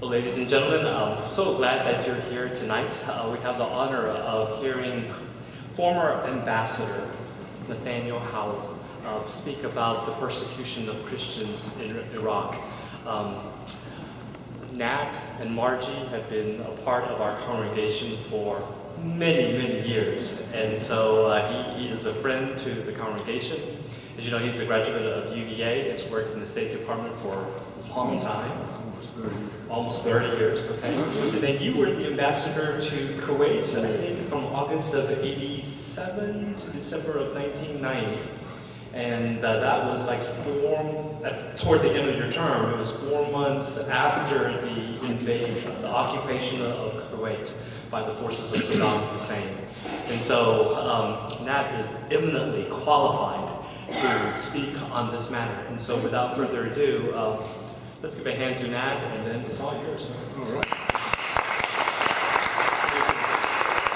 Well, ladies and gentlemen, I'm so glad that you're here tonight. We have the honor of hearing former Ambassador Nathaniel Howell speak about the persecution of Christians in Iraq. Nat and Margie have been a part of our congregation for many years, and so he is a friend to the congregation. As you know, he's a graduate of UVA, has worked in the State Department for a long time. Almost 30 years, okay. And then you were the ambassador to Kuwait, I think from August of '87 to December of 1990. And that was like toward the end of your term, it was 4 months after the invasion, the occupation of Kuwait by the forces of Saddam Hussein. And so Nat is eminently qualified to speak on this matter. And so without further ado, let's give a hand to Nat, and then it's all yours. All right.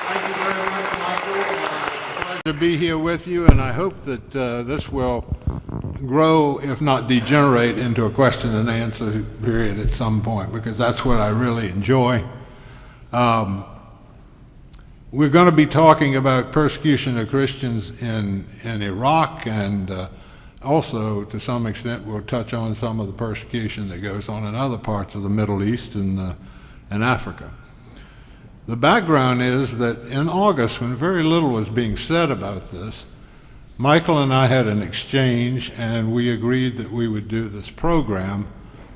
Thank you very much, Michael. It's a pleasure to be here with you, and I hope that this will grow, if not degenerate, into a question and answer period at some point, because that's what I really enjoy. We're going to be talking about persecution of Christians in Iraq, and also, to some extent, we'll touch on some of the persecution that goes on in other parts of the Middle East and Africa. The background is that in August, when very little was being said about this, Michael and I had an exchange, and we agreed that we would do this program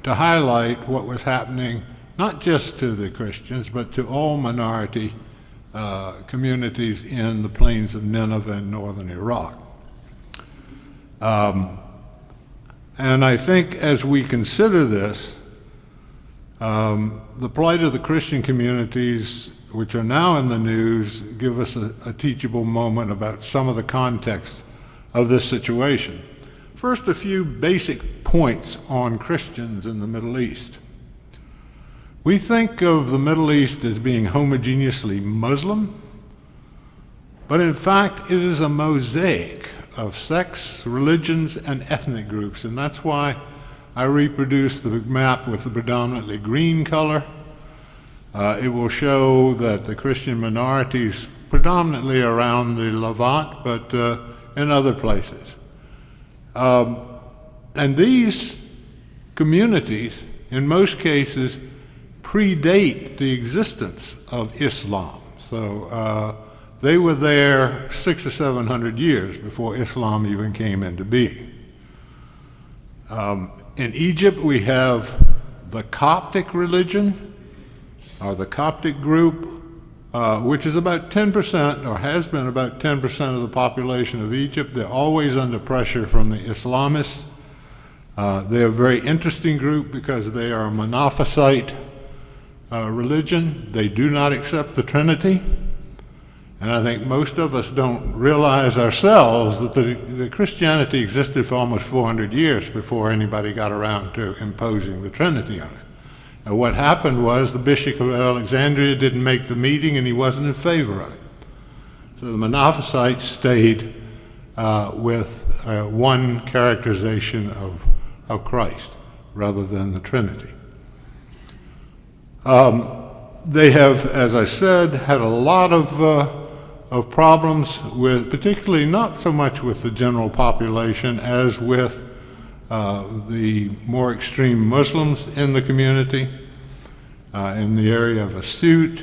to highlight what was happening, not just to the Christians, but to all minority communities in the plains of Nineveh and northern Iraq. And I think as we consider this, the plight of the Christian communities, which are now in the news, give us a teachable moment about some of the context of this situation. First, a few basic points on Christians in the Middle East. We think of the Middle East as being homogeneously Muslim, but in fact it is a mosaic of sects, religions, and ethnic groups, and that's why I reproduced the map with the predominantly green color. It will show that the Christian minorities predominantly around the Levant, but in other places. And these communities, in most cases, predate the existence of Islam. So they were there 600 or 700 years before Islam even came into being. In Egypt, we have the Coptic religion, or the Coptic group, which is about 10%, or has been about 10% of the population of Egypt. They're always under pressure from the Islamists. They're a very interesting group because they are a monophysite religion. They do not accept the Trinity. And I think most of us don't realize ourselves that the Christianity existed for almost 400 years before anybody got around to imposing the Trinity on it. And what happened was the Bishop of Alexandria didn't make the meeting, and he wasn't in favor of it. So the Monophysites stayed with one characterization of Christ rather than the Trinity. They have, as I said, had a lot of problems with, particularly not so much with the general population as with the more extreme Muslims in the community. In the area of Asut,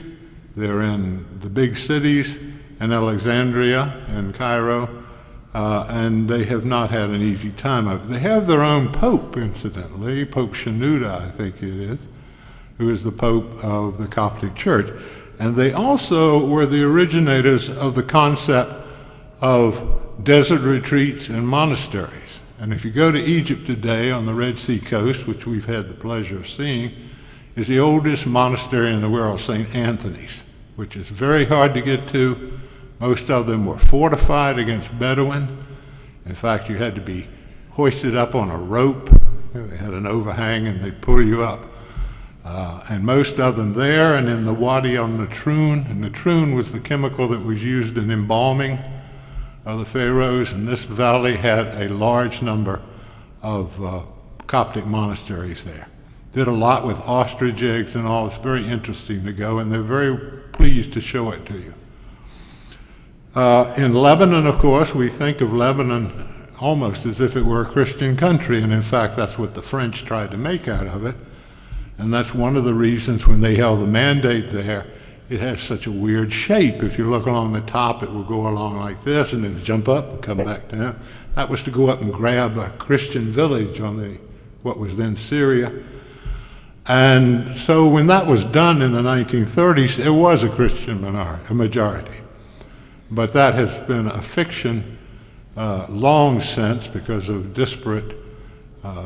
they're in the big cities, in Alexandria and Cairo, and they have not had an easy time of it. They have their own pope, incidentally, Pope Shenouda, I think it is, who is the Pope of the Coptic Church. And they also were the originators of the concept of desert retreats and monasteries. And if you go to Egypt today on the Red Sea coast, which we've had the pleasure of seeing, is the oldest monastery in the world, St. Anthony's, which is very hard to get to. Most of them were fortified against Bedouin. In fact, you had to be hoisted up on a rope. They had an overhang and they'd pull you up. And most of them there, and in the Wadi al-Natrun. And Natrun was the chemical that was used in embalming of the pharaohs, and this valley had a large number of Coptic monasteries there. did a lot with ostrich eggs and all. It's very interesting to go, and they're very pleased to show it to you. In Lebanon, of course, we think of Lebanon almost as if it were a Christian country, and in fact that's what the French tried to make out of it. And that's one of the reasons when they held the mandate there, it has such a weird shape. If you look along the top, it will go along like this and then jump up and come back down. That was to go up and grab a Christian village on what was then Syria. And so when that was done in the 1930s, it was a Christian majority. But that has been a fiction long since because of disparate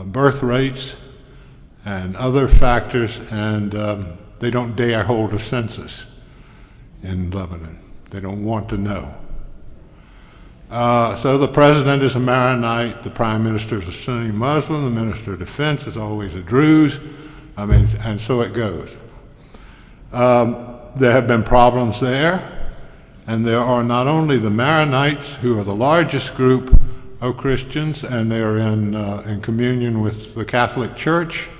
birth rates and other factors, and they don't dare hold a census in Lebanon. They don't want to know. So the president is a Maronite, the prime minister is a Sunni Muslim, the minister of defense is always a Druze, and so it goes. There have been problems there, and there are not only the Maronites, who are the largest group of Christians, and they are in communion with the Catholic Church,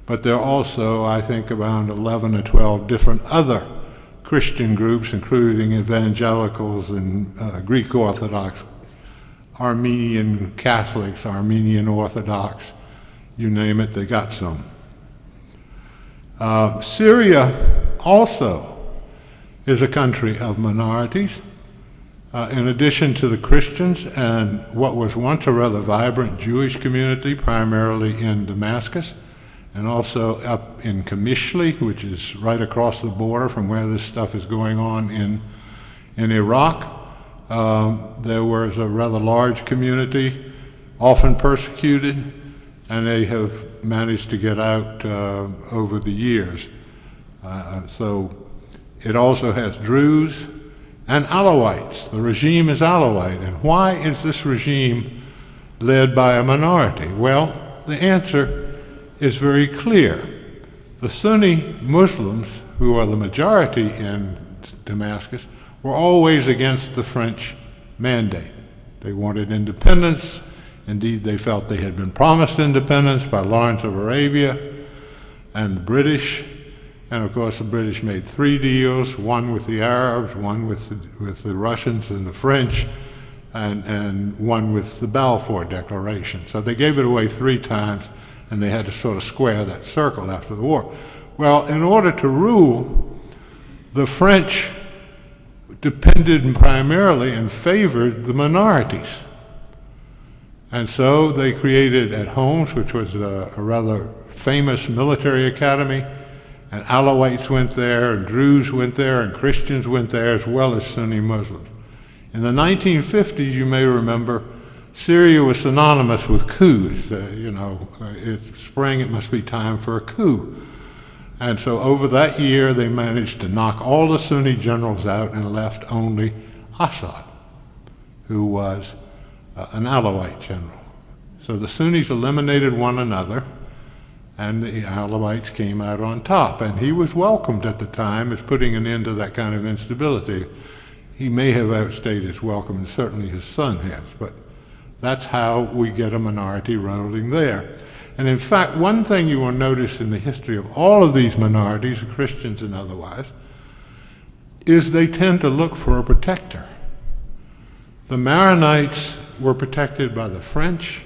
but there are also, I think, around 11 or 12 different other Christian groups, including evangelicals and Greek Orthodox, Armenian Catholics, Armenian Orthodox, you name it, they got some. Syria also is a country of minorities. In addition to the Christians and what was once a rather vibrant Jewish community, primarily in Damascus, and also up in Qamishli, which is right across the border from where this stuff is going on in Iraq. There was a rather large community, often persecuted, and they have managed to get out over the years. So it also has Druze and Alawites. The regime is Alawite. And why is this regime led by a minority? Well, the answer is very clear. The Sunni Muslims, who are the majority in Damascus, were always against the French mandate. They wanted independence. Indeed, they felt they had been promised independence by Lawrence of Arabia and the British. And of course, the British made 3 deals, one with the Arabs, one with the Russians and the French, and one with the Balfour Declaration. So they gave it away 3 times, and they had to sort of square that circle after the war. Well, in order to rule, the French depended primarily and favored the minorities. And so they created at Homs, which was a rather famous military academy, and Alawites went there, and Druze went there, and Christians went there, as well as Sunni Muslims. In the 1950s, you may remember, Syria was synonymous with coups. It's spring, it must be time for a coup. And so over that year, they managed to knock all the Sunni generals out and left only Assad, who was an Alawite general. So the Sunnis eliminated one another, and the Alawites came out on top. And he was welcomed at the time as putting an end to that kind of instability. He may have outstayed his welcome, and certainly his son has, but that's how we get a minority ruling there. And in fact, one thing you will notice in the history of all of these minorities, Christians and otherwise, is they tend to look for a protector. The Maronites were protected by the French.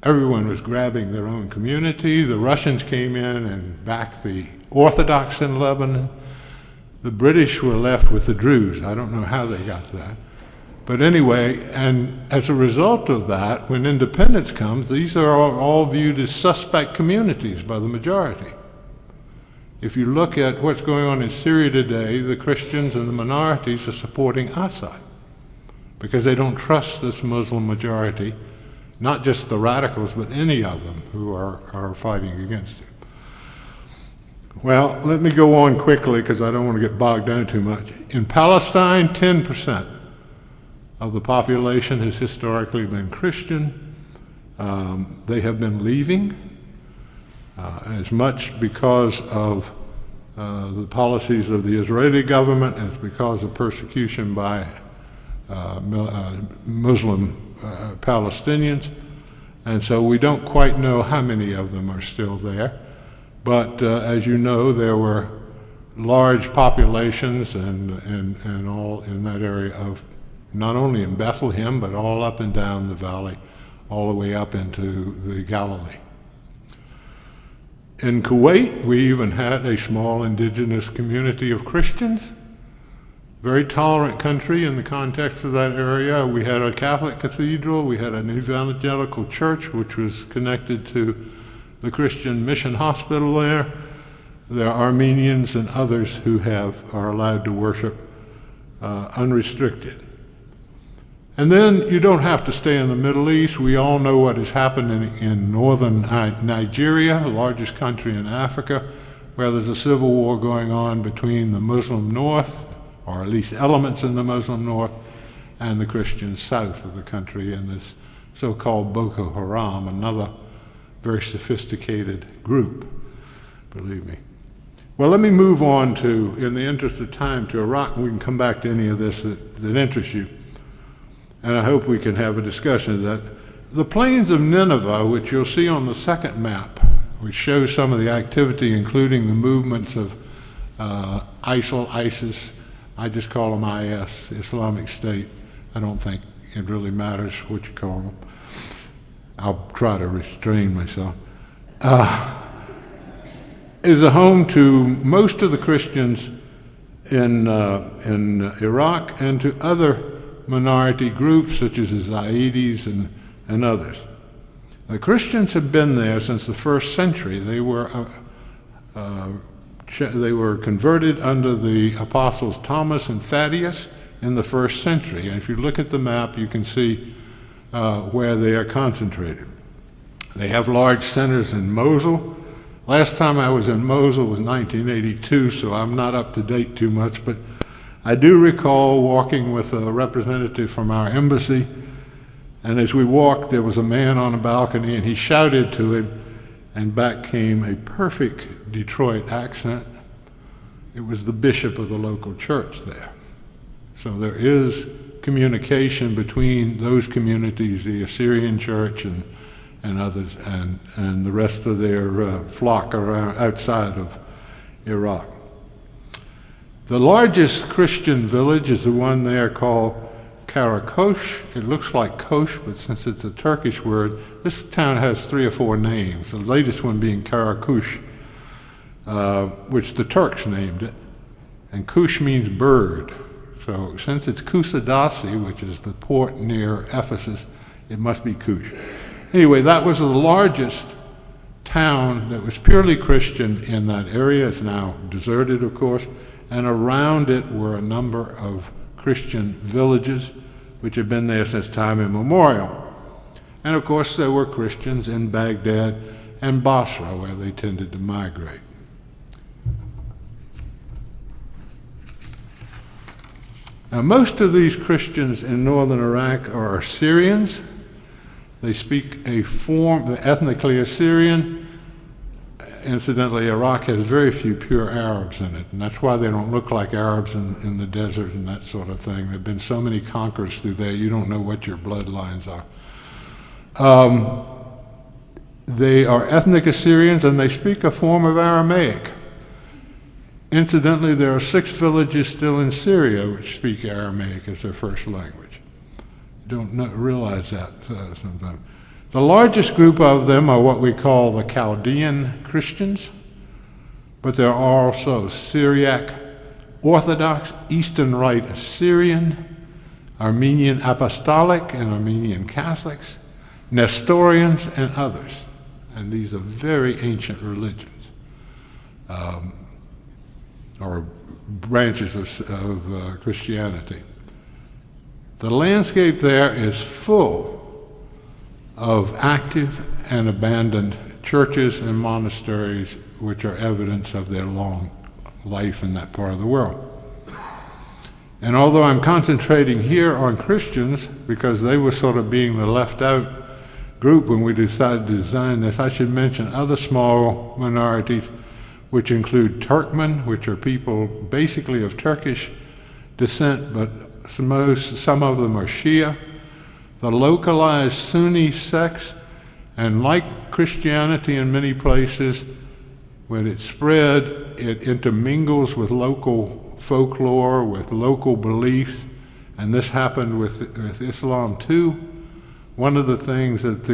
Everyone was grabbing their own community. The Russians came in and backed the Orthodox in Lebanon. The British were left with the Druze. I don't know how they got that. But anyway, and as a result of that, when independence comes, these are all viewed as suspect communities by the majority. If you look at what's going on in Syria today, the Christians and the minorities are supporting Assad because they don't trust this Muslim majority, not just the radicals, but any of them who are fighting against him. Well, let me go on quickly because I don't want to get bogged down too much. In Palestine, 10% of the population has historically been Christian. They have been leaving as much because of the policies of the Israeli government as because of persecution by Muslim Palestinians. And so we don't quite know how many of them are still there. But as you know, there were large populations and all in that area of, not only in Bethlehem, but all up and down the valley, all the way up into the Galilee. In Kuwait, we even had a small indigenous community of Christians. Very tolerant country in the context of that area. We had a Catholic cathedral, we had an evangelical church which was connected to the Christian mission hospital there. There are Armenians and others who are allowed to worship unrestricted. And then you don't have to stay in the Middle East. We all know what is happening in northern Nigeria, the largest country in Africa, where there's a civil war going on between the Muslim north, or at least elements in the Muslim north, and the Christian south of the country, and this so-called Boko Haram, another very sophisticated group, believe me. Well, let me move on to, in the interest of time, to Iraq, and we can come back to any of this that interests you. And I hope we can have a discussion of that. The plains of Nineveh, which you'll see on the second map, which shows some of the activity, including the movements of ISIL, ISIS, I just call them IS, Islamic State. I don't think it really matters what you call them. I'll try to restrain myself. Is a home to most of the Christians in Iraq and to other minority groups such as the Zaydis and others. The Christians have been there since the first century. They were converted under the apostles Thomas and Thaddeus in the first century. And if you look at the map, you can see where they are concentrated. They have large centers in Mosul. Last time I was in Mosul was 1982, so I'm not up to date too much, but I do recall walking with a representative from our embassy, and as we walked, there was a man on a balcony, and he shouted to him, and back came a perfect Detroit accent. It was the bishop of the local church there. So there is communication between those communities, the Assyrian church and others, and the rest of their flock around outside of Iraq. The largest Christian village is the one there called Karakosh. It looks like Kosh, but since it's a Turkish word, this town has 3 or 4 names, the latest one being Karakush, which the Turks named it. And Kush means bird. So since it's Kusadasi, which is the port near Ephesus, it must be Kush. Anyway, that was the largest town that was purely Christian in that area. It's now deserted, of course, and around it were a number of Christian villages which have been there since time immemorial. And of course, there were Christians in Baghdad and Basra where they tended to migrate. Now, most of these Christians in northern Iraq are Assyrians. They speak a form, ethnically Assyrian. Incidentally, Iraq has very few pure Arabs in it, and that's why they don't look like Arabs in the desert and that sort of thing. There have been so many conquerors through there, you don't know what your bloodlines are. They are ethnic Assyrians, and they speak a form of Aramaic. Incidentally, there are 6 villages still in Syria which speak Aramaic as their first language. You don't realize that sometimes. The largest group of them are what we call the Chaldean Christians, but there are also Syriac Orthodox, Eastern Rite Assyrian, Armenian Apostolic and Armenian Catholics, Nestorians, and others. And these are very ancient religions, or branches of Christianity. The landscape there is full of active and abandoned churches and monasteries, which are evidence of their long life in that part of the world. And although I'm concentrating here on Christians, because they were sort of being the left out group when we decided to design this, I should mention other small minorities, which include Turkmen, which are people basically of Turkish descent, but some of them are Shia. The localized Sunni sects And like Christianity in many places, when it spread, it intermingles with local folklore, with local beliefs, and this happened with Islam too. One of the things that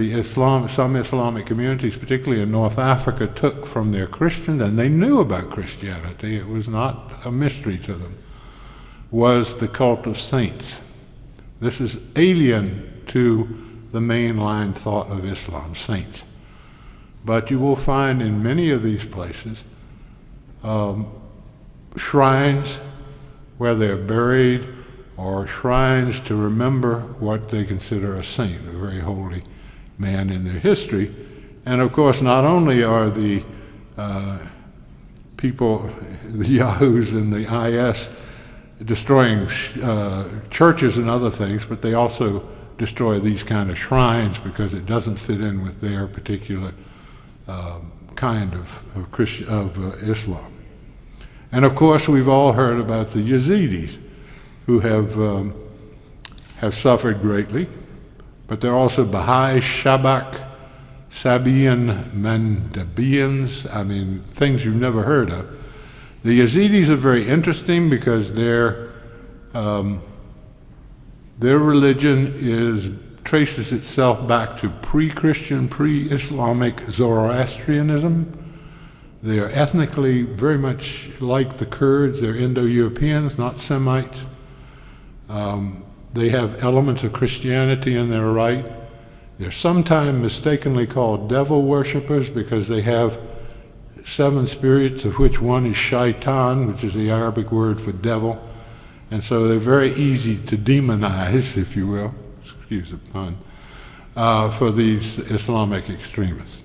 some Islamic communities, particularly in North Africa, took from their Christians, and they knew about Christianity, it was not a mystery to them, was the cult of saints. This is alien to the mainline thought of Islam, saints. But you will find in many of these places shrines where they're buried, or shrines to remember what they consider a saint, a very holy man in their history. And of course, not only are the people, the Yahoos and the IS, destroying churches and other things, but they also destroy these kind of shrines because it doesn't fit in with their particular kind of Islam. And of course, we've all heard about the Yazidis, who have suffered greatly, but there are also Baha'i, Shabak, Sabian, Mandabians, things you've never heard of. The Yazidis are very interesting because their religion traces itself back to pre-Christian, pre-Islamic Zoroastrianism. They are ethnically very much like the Kurds. They're Indo-Europeans, not Semites. They have elements of Christianity in their right. They're sometimes mistakenly called devil worshippers because they have 7 spirits, of which one is shaitan, which is the Arabic word for devil. And so they're very easy to demonize, if you will, excuse the pun, for these Islamic extremists.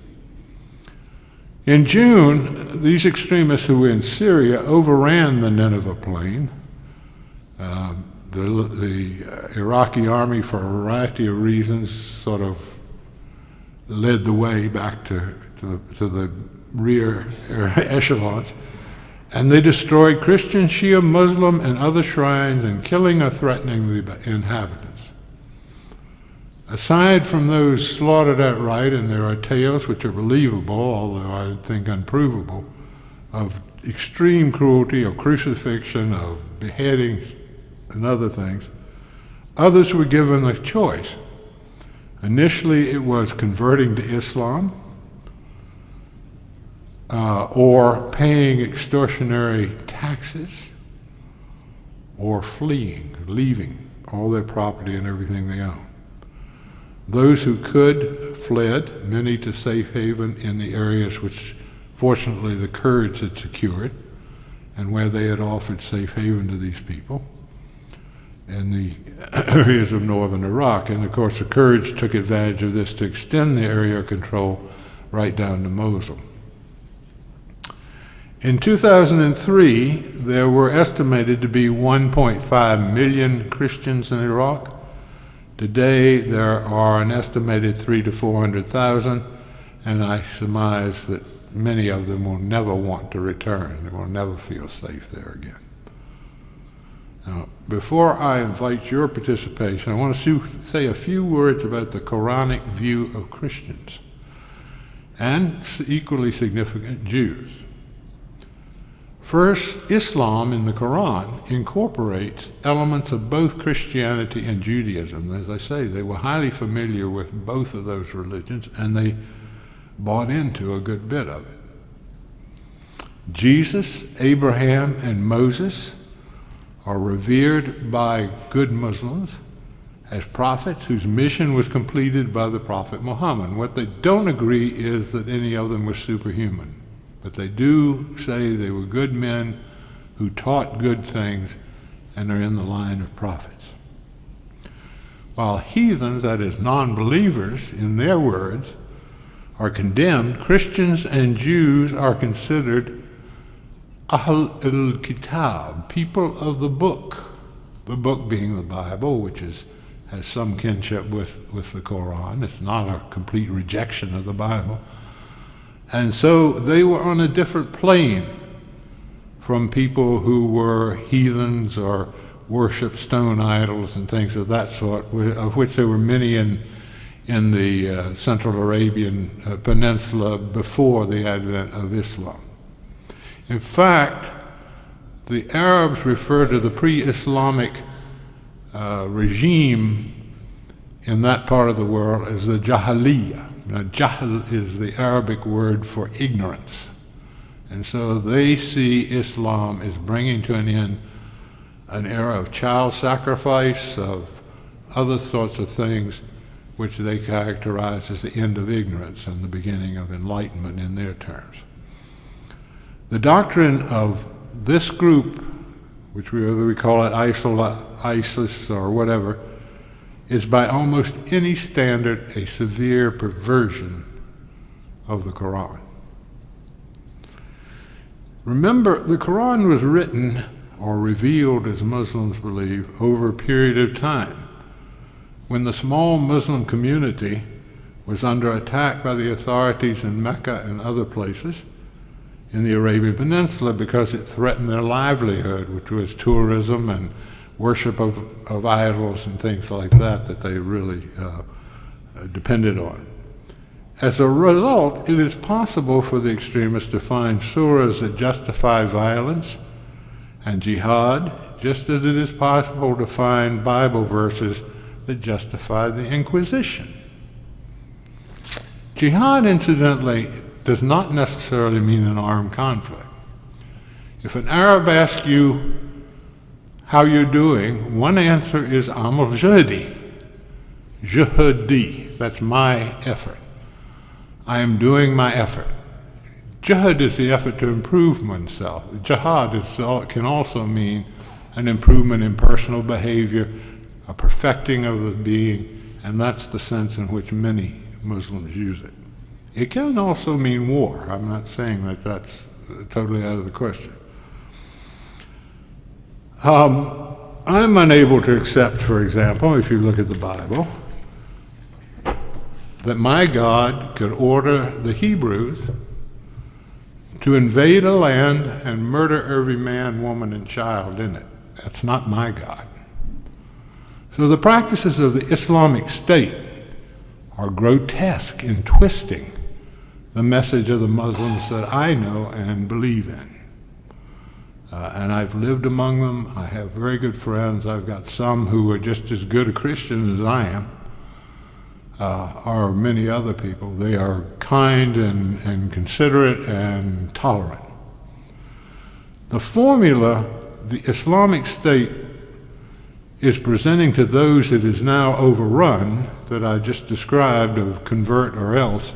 In June, these extremists who were in Syria overran the Nineveh plain. The Iraqi army, for a variety of reasons, sort of led the way back to the rear echelons, and they destroyed Christian, Shia, Muslim, and other shrines, and killing or threatening the inhabitants. Aside from those slaughtered outright, and there are tales which are believable, although I think unprovable, of extreme cruelty, of crucifixion, of beheadings, and other things, others were given a choice. Initially, it was converting to Islam, or paying extortionary taxes, or fleeing, leaving all their property and everything they own. Those who could fled, many to safe haven in the areas which fortunately the Kurds had secured, and where they had offered safe haven to these people, in the areas of northern Iraq. And of course the Kurds took advantage of this to extend the area of control right down to Mosul. In 2003, there were estimated to be 1.5 million Christians in Iraq. Today, there are an estimated 300,000 to 400,000, and I surmise that many of them will never want to return. They will never feel safe there again. Now, before I invite your participation, I want to say a few words about the Quranic view of Christians, and equally significant, Jews. First, Islam in the Quran incorporates elements of both Christianity and Judaism. As I say, they were highly familiar with both of those religions, and they bought into a good bit of it. Jesus, Abraham, and Moses are revered by good Muslims as prophets whose mission was completed by the Prophet Muhammad. What they don't agree is that any of them was superhuman. But they do say they were good men who taught good things and are in the line of prophets. While heathens, that is non-believers, in their words, are condemned, Christians and Jews are considered Ahl al-Kitab, people of the book being the Bible, which has some kinship with the Quran. It's not a complete rejection of the Bible. And so they were on a different plane from people who were heathens or worshiped stone idols and things of that sort, of which there were many in in the Central Arabian Peninsula before the advent of Islam. In fact, the Arabs refer to the pre-Islamic regime in that part of the world as the Jahiliyyah. Now, Jahl is the Arabic word for ignorance. And so they see Islam as bringing to an end an era of child sacrifice, of other sorts of things which they characterize as the end of ignorance and the beginning of enlightenment in their terms. The doctrine of this group, which whether we call it ISIL, ISIS, or whatever, is by almost any standard a severe perversion of the Quran. Remember, the Quran was written or revealed, as Muslims believe, over a period of time when the small Muslim community was under attack by the authorities in Mecca and other places in the Arabian Peninsula because it threatened their livelihood, which was tourism and worship of idols and things like that they really depended on. As a result, it is possible for the extremists to find surahs that justify violence and jihad, just as it is possible to find Bible verses that justify the Inquisition. Jihad, incidentally, does not necessarily mean an armed conflict. If an Arab asks you how you're doing, one answer is Amal Jihadi. Jihadi, that's my effort. I am doing my effort. Jihad is the effort to improve oneself. Jihad can also mean an improvement in personal behavior, a perfecting of the being, and that's the sense in which many Muslims use it. It can also mean war. I'm not saying that that's totally out of the question. I'm unable to accept, for example, if you look at the Bible, that my God could order the Hebrews to invade a land and murder every man, woman, and child in it. That's not my God. So the practices of the Islamic State are grotesque in twisting the message of the Muslims that I know and believe in. And I've lived among them. I have very good friends. I've got some who are just as good a Christian as I am, or many other people. They are kind and considerate and tolerant. The formula the Islamic State is presenting to those it is now overrun, that I just described, of convert or else,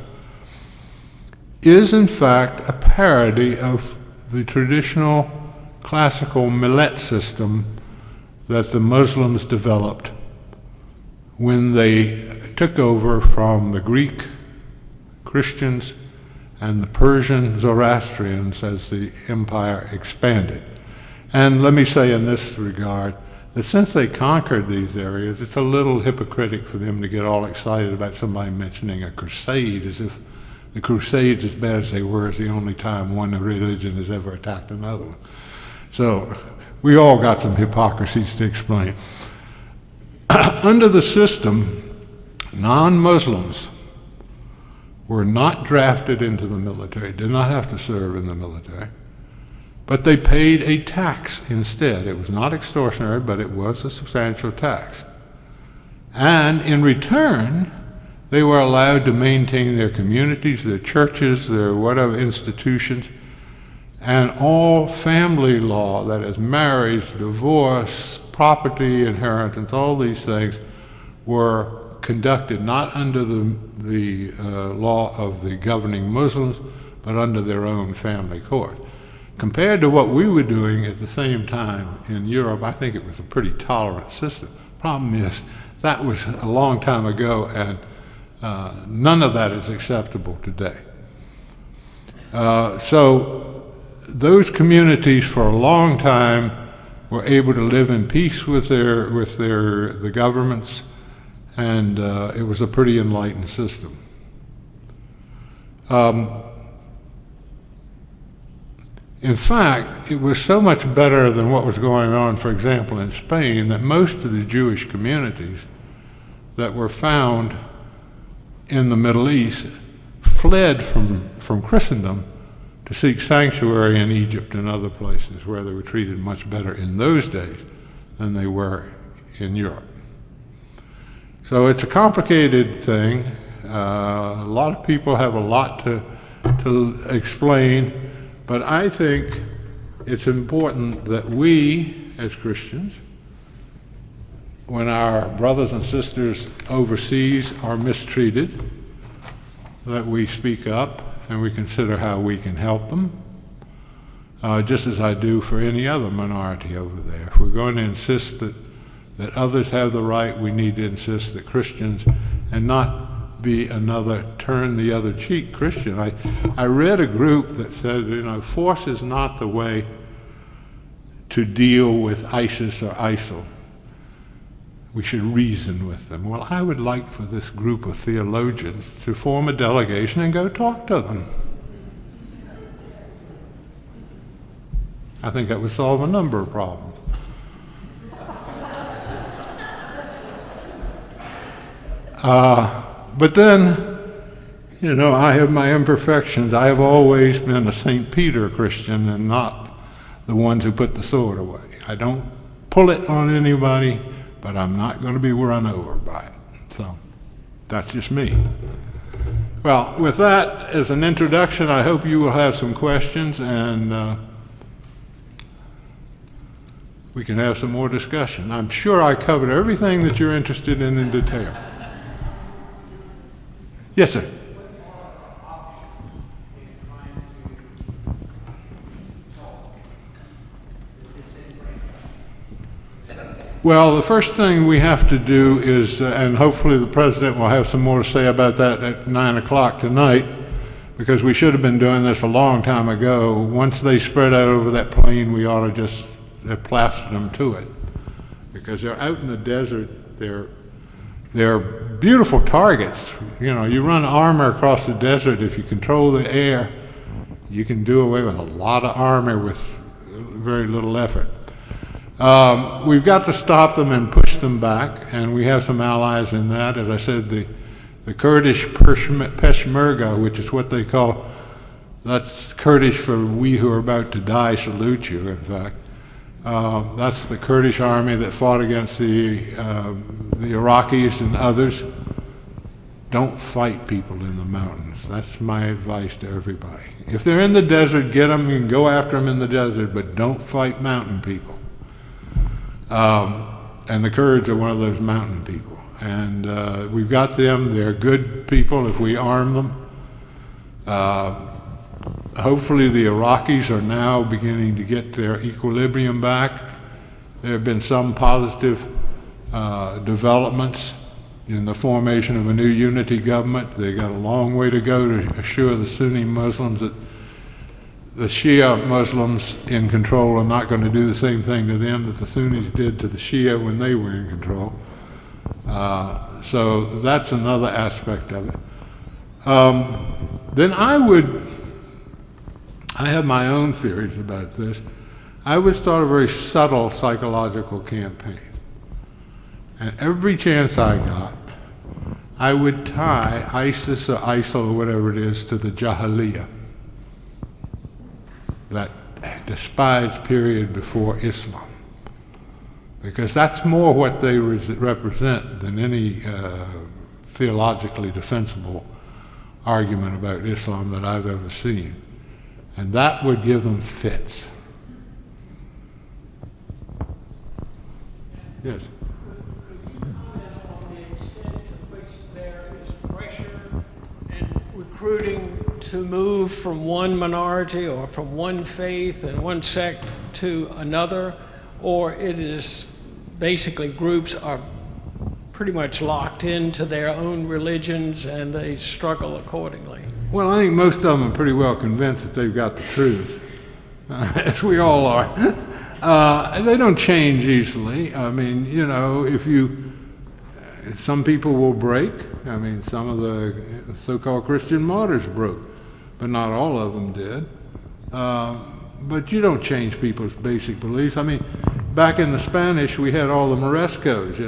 is in fact a parody of the traditional classical millet system that the Muslims developed when they took over from the Greek Christians and the Persian Zoroastrians as the empire expanded. And let me say in this regard that since they conquered these areas, it's a little hypocritical for them to get all excited about somebody mentioning a crusade, as if the Crusades, as bad as they were, is the only time one religion has ever attacked another one. So we all got some hypocrisies to explain. Under the system, non-Muslims were not drafted into the military, did not have to serve in the military, but they paid a tax instead. It was not extortionary, but it was a substantial tax. And in return, they were allowed to maintain their communities, their churches, their whatever institutions, and all family law, that is marriage, divorce, property, inheritance, all these things were conducted not under the law of the governing Muslims, but under their own family court. Compared to what we were doing at the same time in Europe, I think it was a pretty tolerant system. Problem is, that was a long time ago, and none of that is acceptable today. So those communities for a long time were able to live in peace with the governments, and it was a pretty enlightened system. In fact, it was so much better than what was going on, for example, in Spain, that most of the Jewish communities that were found in the Middle East fled from Christendom to seek sanctuary in Egypt and other places where they were treated much better in those days than they were in Europe. So it's a complicated thing. A lot of people have a lot to explain, but I think it's important that we, as Christians, when our brothers and sisters overseas are mistreated, that we speak up and we consider how we can help them, just as I do for any other minority over there. If we're going to insist that others have the right, we need to insist that Christians, and not be another turn the other cheek Christian. I read a group that said, force is not the way to deal with ISIS or ISIL. We should reason with them. Well, I would like for this group of theologians to form a delegation and go talk to them. I think that would solve a number of problems. But then, I have my imperfections. I have always been a St. Peter Christian and not the ones who put the sword away. I don't pull it on anybody, but I'm not going to be run over by it. So that's just me. Well, with that as an introduction, I hope you will have some questions and we can have some more discussion. I'm sure I covered everything that you're interested in detail. Yes, sir. Well, the first thing we have to do is, and hopefully the president will have some more to say about that at 9 o'clock tonight, because we should have been doing this a long time ago. Once they spread out over that plain, we ought to just plaster them to it, because they're out in the desert. They're beautiful targets. You run armor across the desert. If you control the air, you can do away with a lot of armor with very little effort. We've got to stop them and push them back, and we have some allies in that. As I said, the Kurdish Peshmerga, which is what they call, that's Kurdish for we who are about to die salute you, in fact. That's the Kurdish army that fought against the Iraqis and others. Don't fight people in the mountains. That's my advice to everybody. If they're in the desert, get them. You can go after them in the desert, but don't fight mountain people. And the Kurds are one of those mountain people. And we've got them. They're good people if we arm them. Hopefully the Iraqis are now beginning to get their equilibrium back. There have been some positive developments in the formation of a new unity government. They got a long way to go to assure the Sunni Muslims that the Shia Muslims in control are not going to do the same thing to them that the Sunnis did to the Shia when they were in control. So that's another aspect of it. Then I have my own theories about this. I would start a very subtle psychological campaign. And every chance I got, I would tie ISIS or ISIL or whatever it is to the Jahiliyyah, that despised period before Islam. Because that's more what they represent than any theologically defensible argument about Islam that I've ever seen. And that would give them fits. Yes? Could you comment on the extent to which there is pressure and recruiting to move from one minority or from one faith and one sect to another, or it is basically groups are pretty much locked into their own religions and they struggle accordingly? Well, I think most of them are pretty well convinced that they've got the truth, as we all are. They don't change easily. I mean, some people will break. I mean, some of the so-called Christian martyrs broke, but not all of them did. But you don't change people's basic beliefs. I mean, back in the Spanish, we had all the Morescos,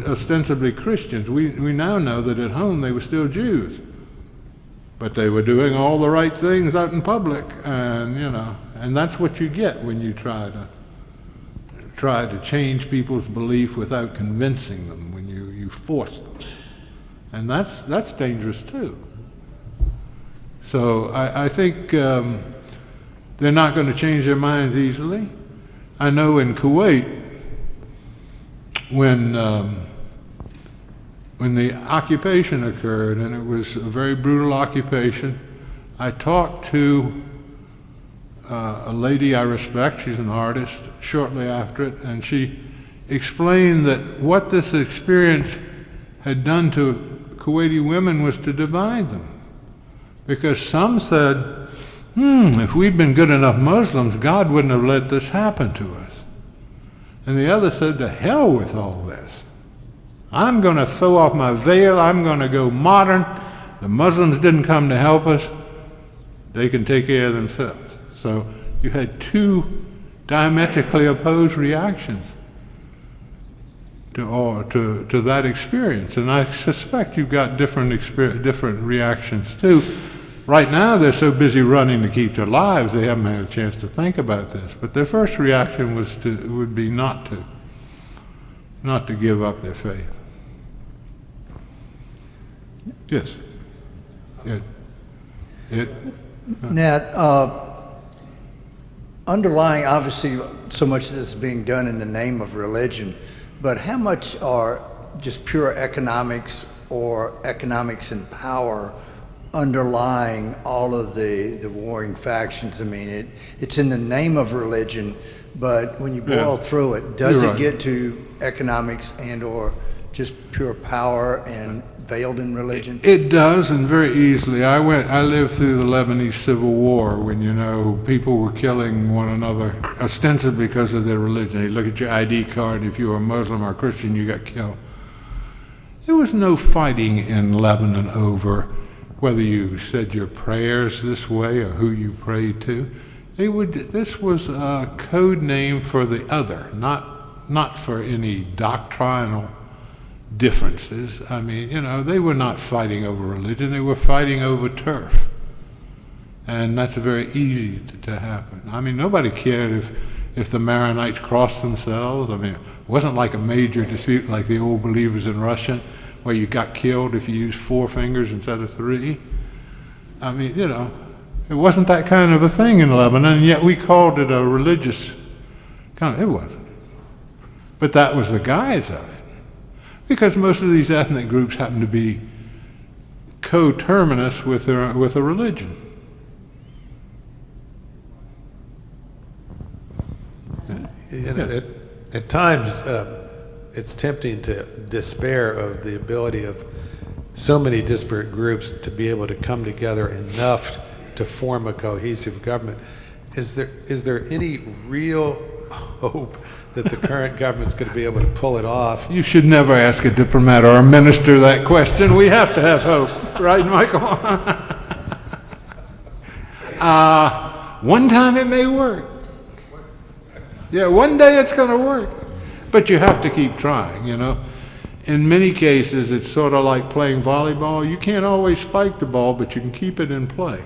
ostensibly Christians. We now know that at home they were still Jews. But they were doing all the right things out in public, and and that's what you get when you try to change people's belief without convincing them, when you force them. And that's dangerous too. So I think they're not going to change their minds easily. I know in Kuwait, when the occupation occurred, and it was a very brutal occupation, I talked to a lady I respect, she's an artist, shortly after it, and she explained that what this experience had done to Kuwaiti women was to divide them. Because some said, if we'd been good enough Muslims, God wouldn't have let this happen to us. And the other said, to hell with all this. I'm going to throw off my veil, I'm going to go modern. The Muslims didn't come to help us. They can take care of themselves. So you had two diametrically opposed reactions to that experience. And I suspect you've got different reactions too. Right now they're so busy running to keep their lives, they haven't had a chance to think about this. But their first reaction would be not to give up their faith. Yes. Nat, underlying, obviously, so much of this is being done in the name of religion, but how much are just pure economics or economics and power underlying all of the warring factions? I mean, it's in the name of religion, but when you boil through it, does it get to economics and or just pure power and veiled in religion? It does, and very easily. I lived through the Lebanese Civil War when, people were killing one another ostensibly because of their religion. You look at your ID card, if you were a Muslim or a Christian, you got killed. There was no fighting in Lebanon over whether you said your prayers this way or who you prayed to. This was a code name for the other, not for any doctrinal differences. I mean, they were not fighting over religion, they were fighting over turf. And that's very easy to happen. I mean, nobody cared if the Maronites crossed themselves. I mean, it wasn't like a major dispute like the old believers in Russia, where you got killed if you used 4 fingers instead of 3. I mean, it wasn't that kind of a thing in Lebanon, and yet we called it a religious it wasn't. But that was the guise of it. Because most of these ethnic groups happen to be coterminous with a religion. At times, it's tempting to despair of the ability of so many disparate groups to be able to come together enough to form a cohesive government. Is there any real hope that the current government's going to be able to pull it off? You should never ask a diplomat or a minister that question. We have to have hope, right, Michael? One time it may work. Yeah, one day it's going to work. But you have to keep trying, In many cases, it's sort of like playing volleyball. You can't always spike the ball, but you can keep it in play.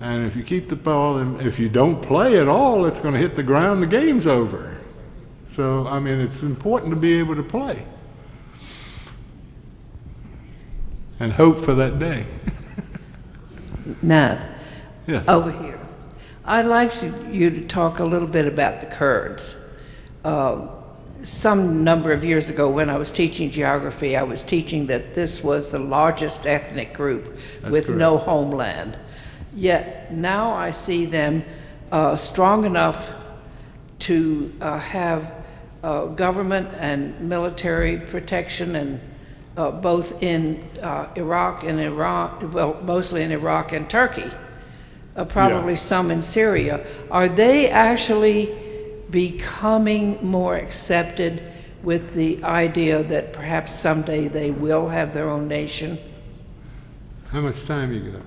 And if you keep the ball, and if you don't play at all, it's going to hit the ground, the game's over. So, I mean, it's important to be able to play. And hope for that day. Nat, Yes. over here. I'd like you to talk a little bit about the Kurds. Some number of years ago when I was teaching geography, I was teaching that this was the largest ethnic group with correct. no homeland. Yet now I see them strong enough to have government and military protection, and both in Iraq and Iran, well, mostly in Iraq and Turkey, probably some in Syria. Are they actually becoming more accepted with the idea that perhaps someday they will have their own nation? How much time you got?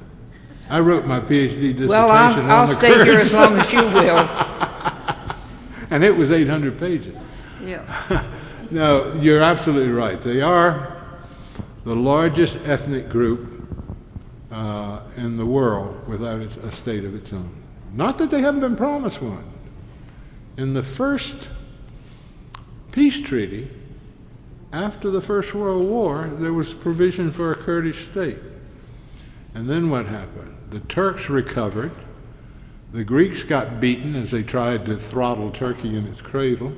I wrote my PhD dissertation Well, I'll stay here as long as you will. And it was 800 pages. Yeah. No, you're absolutely right. They are the largest ethnic group in the world without a state of its own. Not that they haven't been promised one. In the first peace treaty, after the First World War, there was provision for a Kurdish state. And then what happened? The Turks recovered. The Greeks got beaten as they tried to throttle Turkey in its cradle.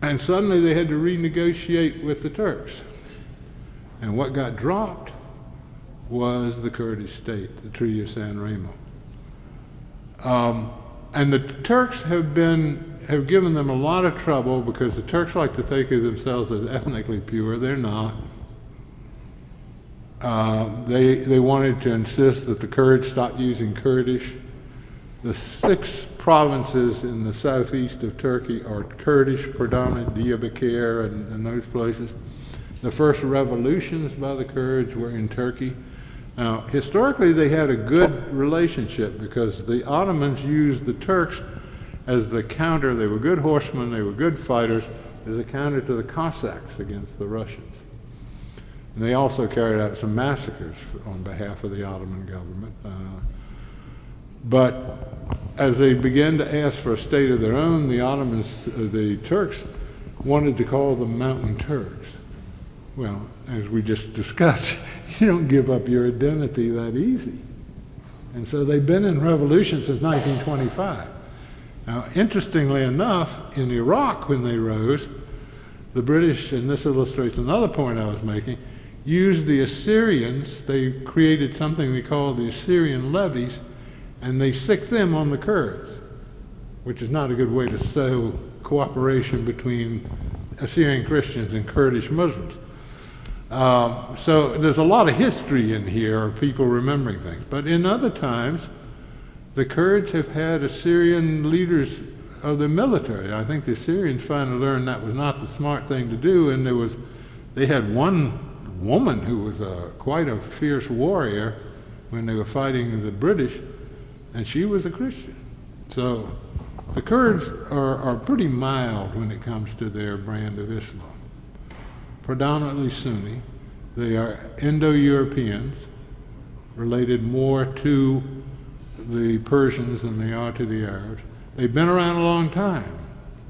And suddenly they had to renegotiate with the Turks. And what got dropped was the Kurdish state, the Treaty of San Remo. And the Turks have given them a lot of trouble because the Turks like to think of themselves as ethnically pure. They're not. They wanted to insist that the Kurds stop using Kurdish. The 6 provinces in the southeast of Turkey are Kurdish, predominant Diyarbakir and those places. The first revolutions by the Kurds were in Turkey. Now, historically, they had a good relationship because the Ottomans used the Turks as the counter. They were good horsemen, they were good fighters, as a counter to the Cossacks against the Russians. And they also carried out some massacres on behalf of the Ottoman government. But as they began to ask for a state of their own, the Turks wanted to call them Mountain Turks. Well, as we just discussed, you don't give up your identity that easy. And so they've been in revolution since 1925. Now, interestingly enough, in Iraq, when they rose, the British, and this illustrates another point I was making, used the Assyrians. They created something they called the Assyrian levies, and they sicked them on the Kurds, which is not a good way to sow cooperation between Assyrian Christians and Kurdish Muslims. So there's a lot of history in here of people remembering things. But in other times, the Kurds have had Assyrian leaders of the military. I think the Assyrians finally learned that was not the smart thing to do, and they had one woman who was quite a fierce warrior when they were fighting the British, and she was a Christian. So the Kurds are pretty mild when it comes to their brand of Islam. Predominantly Sunni. They are Indo-Europeans, related more to the Persians than they are to the Arabs. They've been around a long time.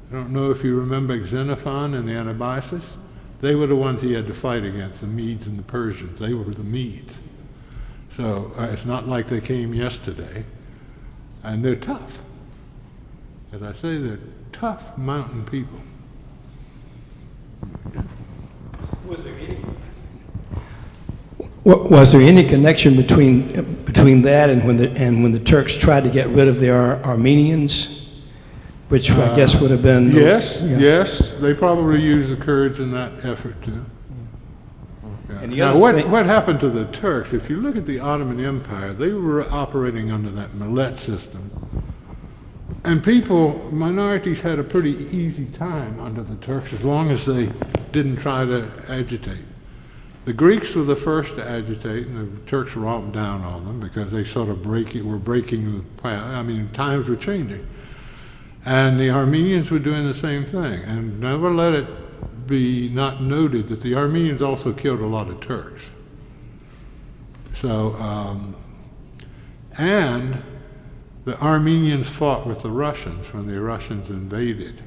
I don't know if you remember Xenophon and the Anabasis. They were the ones he had to fight against, the Medes and the Persians. They were the Medes. So it's not like they came yesterday. And they're tough. As I say, they're tough mountain people. Was there any connection between that and when the Turks tried to get rid of the Armenians, which I guess would have been yes, they probably used the Kurds in that effort too. Yeah. And Now, what happened to the Turks? If you look at the Ottoman Empire, they were operating under that millet system, and minorities had a pretty easy time under the Turks as long as they didn't try to agitate. The Greeks were the first to agitate, and the Turks romped down on them because they sort of were breaking the path. I mean, times were changing. And the Armenians were doing the same thing. And never let it be not noted that the Armenians also killed a lot of Turks. So, and the Armenians fought with the Russians when the Russians invaded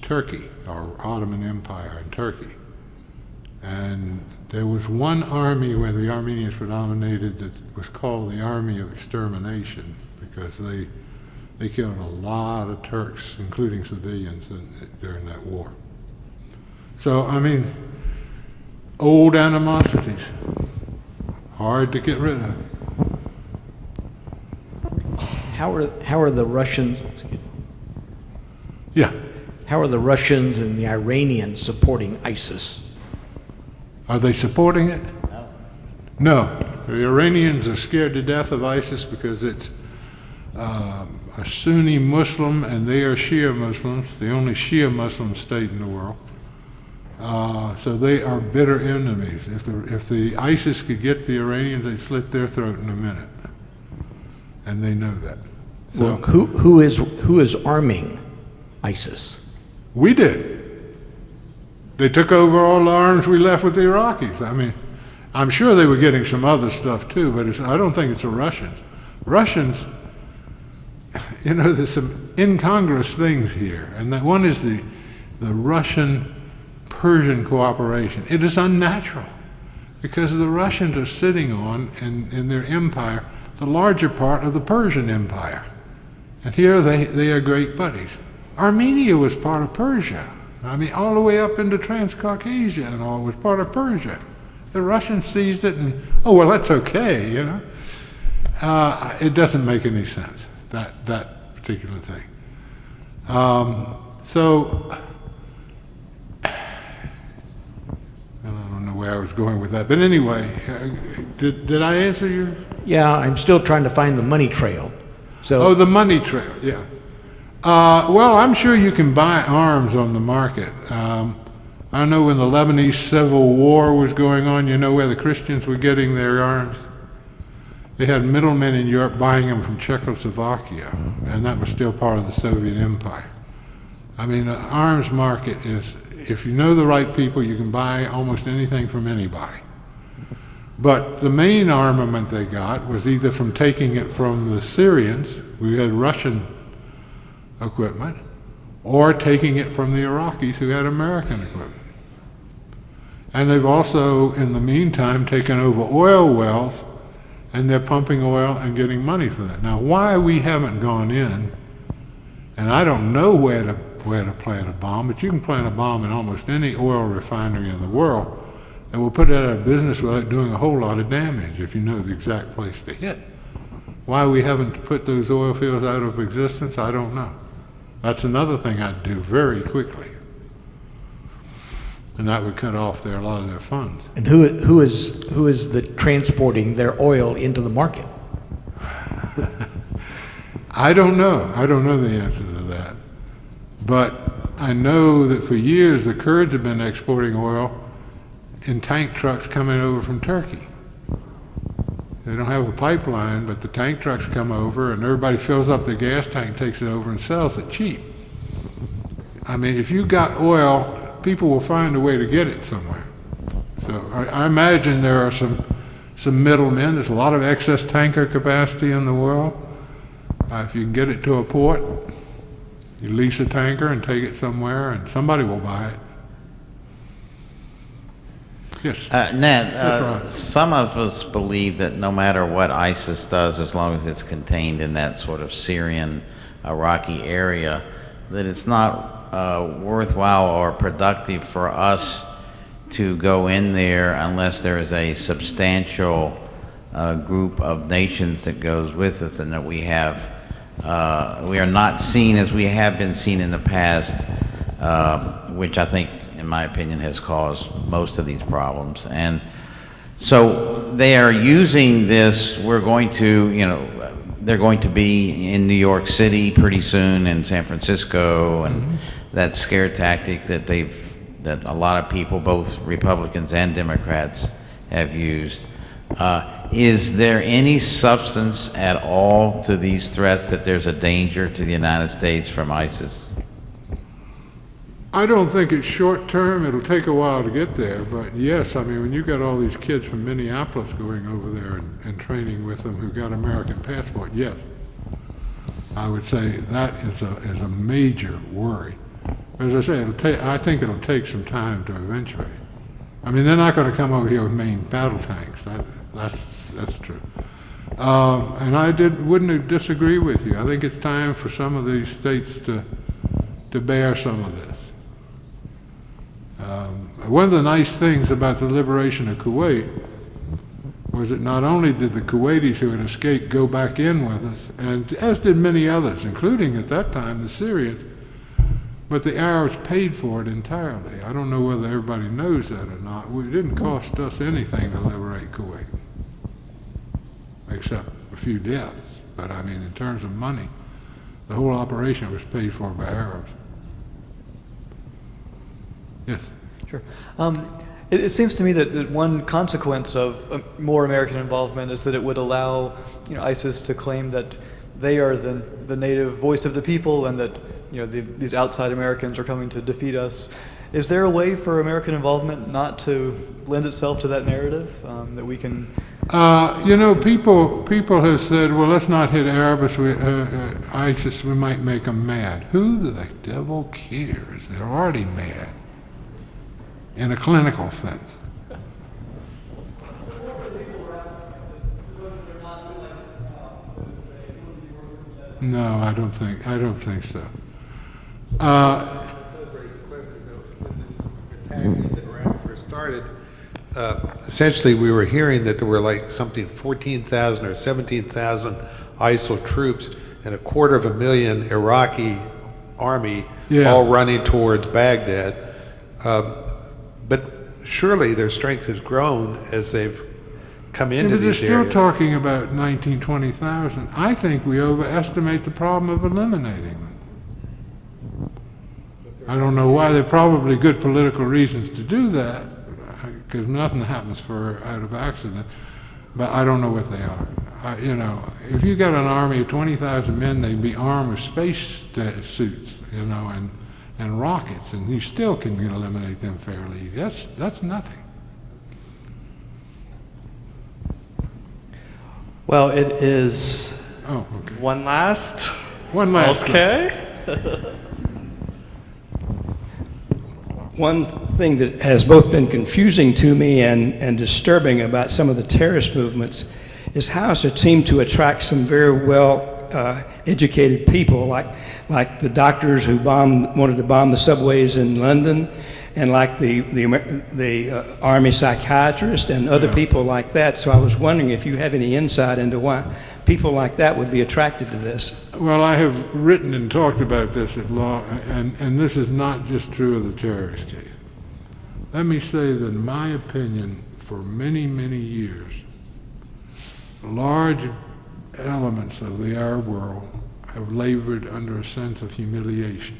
Turkey, or Ottoman Empire in Turkey. And there was one army where the Armenians predominated that was called the Army of Extermination, because they killed a lot of Turks, including civilians, during that war. So, I mean, old animosities, hard to get rid of. How are the Russians? Yeah. How are the Russians and the Iranians supporting ISIS? Are they supporting it? No. The Iranians are scared to death of ISIS because it's a Sunni Muslim and they are Shia Muslims, the only Shia Muslim state in the world. So they are bitter enemies. If the ISIS could get the Iranians, they'd slit their throat in a minute. And they know that. So Well, who is arming ISIS? We did. They took over all the arms we left with the Iraqis. I mean, I'm sure they were getting some other stuff too, but I don't think it's the Russians. Russians, you know, there's some incongruous things here, and that one is the Russian-Persian cooperation. It is unnatural because the Russians are sitting on, in their empire, the larger part of the Persian Empire. And here they are great buddies. Armenia was part of Persia. I mean, all the way up into Transcaucasia and all was part of Persia. The Russians seized it and, oh, well, that's okay, you know. It doesn't make any sense, that particular thing. So, I don't know where I was going with that. But anyway, did I answer you? Yeah, I'm still trying to find the money trail. So, Oh, the money trail, yeah. Well, I'm sure you can buy arms on the market. I know when the Lebanese Civil War was going on, you know where the Christians were getting their arms? They had middlemen in Europe buying them from Czechoslovakia, and that was still part of the Soviet Empire. I mean, the arms market is, if you know the right people, you can buy almost anything from anybody. But the main armament they got was either from taking it from the Syrians, we had Russian equipment, or taking it from the Iraqis who had American equipment. And they've also, in the meantime, taken over oil wells, and they're pumping oil and getting money for that. Now, why we haven't gone in, and I don't know where to plant a bomb, but you can plant a bomb in almost any oil refinery in the world that will put it out of business without doing a whole lot of damage if you know the exact place to hit. Why we haven't put those oil fields out of existence, I don't know. That's another thing I'd do very quickly. And that would cut off a lot of their funds. and who is the transporting their oil into the market? I don't know. I don't know the answer to that. But I know that for years the Kurds have been exporting oil in tank trucks coming over from Turkey. They don't have a pipeline, but the tank trucks come over and everybody fills up their gas tank, takes it over and sells it cheap. I mean, if you got oil, people will find a way to get it somewhere. So I imagine there are some middlemen. There's a lot of excess tanker capacity in the world. If you can get it to a port, you lease a tanker and take it somewhere and somebody will buy it. Yes. Nat, some of us believe that no matter what ISIS does, as long as it's contained in that sort of Syrian, Iraqi area, that it's not worthwhile or productive for us to go in there unless there is a substantial group of nations that goes with us, and that we are not seen as we have been seen in the past, which I think, in my opinion, has caused most of these problems. And so they are using this. We're going to, they're going to be in New York City pretty soon, and San Francisco, and that scare tactic that that a lot of people, both Republicans and Democrats, have used. Is there any substance at all to these threats that there's a danger to the United States from ISIS? I don't think it's short term. It'll take a while to get there, but yes, I mean, when you got all these kids from Minneapolis going over there and training with them who got American passport, yes, I would say that is a major worry. As I say, I think it'll take some time to eventuate. I mean, they're not going to come over here with main battle tanks. That's true. And I wouldn't disagree with you. I think it's time for some of these states to bear some of this. One of the nice things about the liberation of Kuwait was that not only did the Kuwaitis who had escaped go back in with us, and as did many others, including at that time the Syrians, but the Arabs paid for it entirely. I don't know whether everybody knows that or not. It didn't cost us anything to liberate Kuwait, except a few deaths. But I mean, in terms of money, the whole operation was paid for by Arabs. Yes? Sure. It seems to me that one consequence of more American involvement is that it would allow ISIS to claim that they are the native voice of the people, and that these outside Americans are coming to defeat us. Is there a way for American involvement not to lend itself to that narrative that we can? People have said, well, let's not hit Arabs with ISIS. We might make them mad. Who the devil cares? They're already mad, in a clinical sense. No, I don't think so. When Iran first started, essentially we were hearing that there were like something 14,000 or 17,000 ISIL troops and 250,000 Iraqi army all running towards Baghdad. But surely their strength has grown as they've come into these areas. But they're still talking about 19,000, 20,000. I think we overestimate the problem of eliminating them. I don't know why. There are probably good political reasons to do that, because nothing happens out of accident. But I don't know what they are. If you got an army of 20,000 men, they'd be armed with space suits, and rockets, and you still can eliminate them fairly. That's nothing. Well, it is. Oh, okay. One last. Okay. One thing that has both been confusing to me and disturbing about some of the terrorist movements is how it seemed to attract some very well educated people, like the doctors who wanted to bomb the subways in London, and like the army psychiatrist and other people like that. So I was wondering if you have any insight into why people like that would be attracted to this. Well, I have written and talked about this at law, and this is not just true of the terrorist case. Let me say that in my opinion, for many, many years, large elements of the Arab world have labored under a sense of humiliation.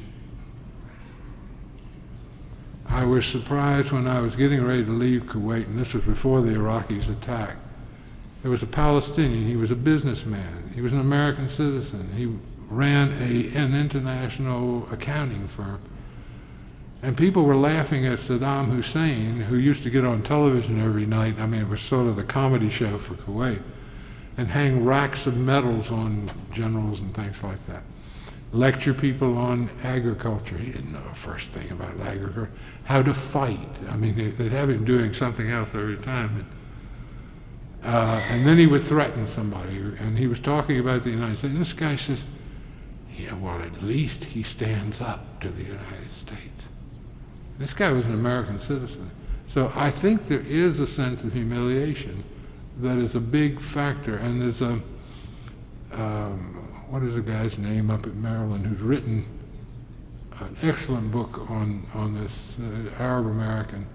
I was surprised when I was getting ready to leave Kuwait, and this was before the Iraqis attacked. There was a Palestinian. He was a businessman. He was an American citizen. He ran an international accounting firm. And people were laughing at Saddam Hussein, who used to get on television every night. I mean, it was sort of the comedy show for Kuwait, and hang racks of medals on generals and things like that. Lecture people on agriculture. He didn't know the first thing about agriculture. How to fight. I mean, they'd have him doing something else every time. And then he would threaten somebody. And he was talking about the United States. And this guy says, yeah, well, at least he stands up to the United States. This guy was an American citizen. So I think there is a sense of humiliation that is a big factor. And there's a, what is the guy's name up at Maryland who's written an excellent book on this Arab American,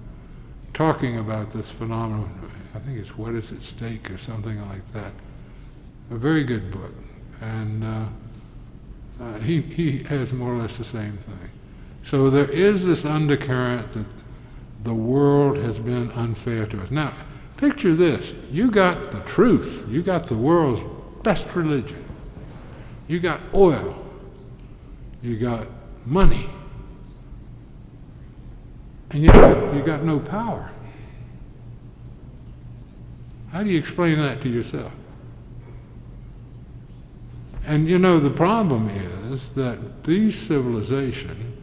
talking about this phenomenon. I think it's What Is at Stake or something like that. A very good book. And he has more or less the same thing. So there is this undercurrent that the world has been unfair to us. Now, picture this. You got the truth. You got the world's best religion. You got oil. You got money. And yet you got no power. How do you explain that to yourself? And the problem is that these civilizations,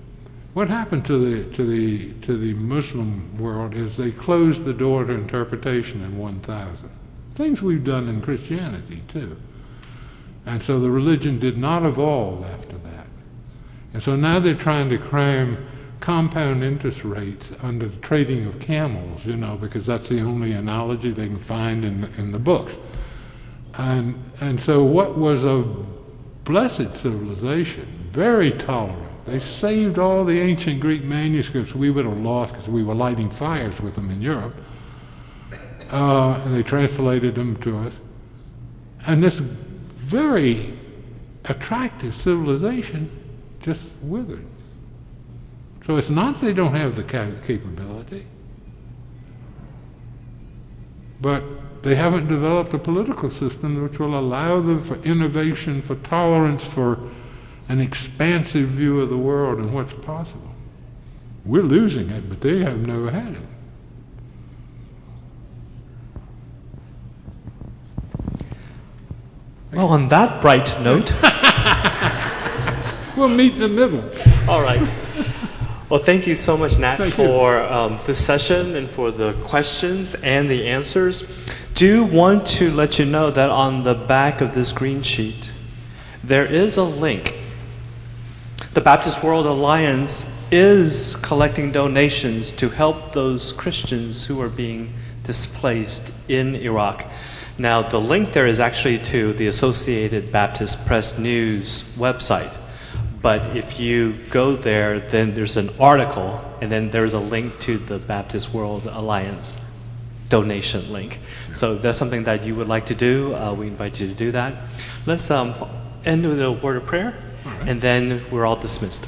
what happened to the Muslim world is they closed the door to interpretation in 1000. Things we've done in Christianity too. And so the religion did not evolve after that. And so now they're trying to cram compound interest rates under the trading of camels, because that's the only analogy they can find in the books. And so what was a blessed civilization, very tolerant. They saved all the ancient Greek manuscripts we would have lost because we were lighting fires with them in Europe. And they translated them to us. And this very attractive civilization just withered. So it's not they don't have the capability, but they haven't developed a political system which will allow them for innovation, for tolerance, for an expansive view of the world and what's possible. We're losing it, but they have never had it. Well, on that bright note, We'll meet in the middle. all right. Well, thank you so much, Nat, Thank you. for this session and for the questions and the answers. Do want to let you know that on the back of this green sheet, there is a link. The Baptist World Alliance is collecting donations to help those Christians who are being displaced in Iraq. Now, the link there is actually to the Associated Baptist Press News website. But if you go there, then there's an article, and then there's a link to the Baptist World Alliance donation link. So if that's something that you would like to do, we invite you to do that. Let's end with a word of prayer, and then we're all dismissed.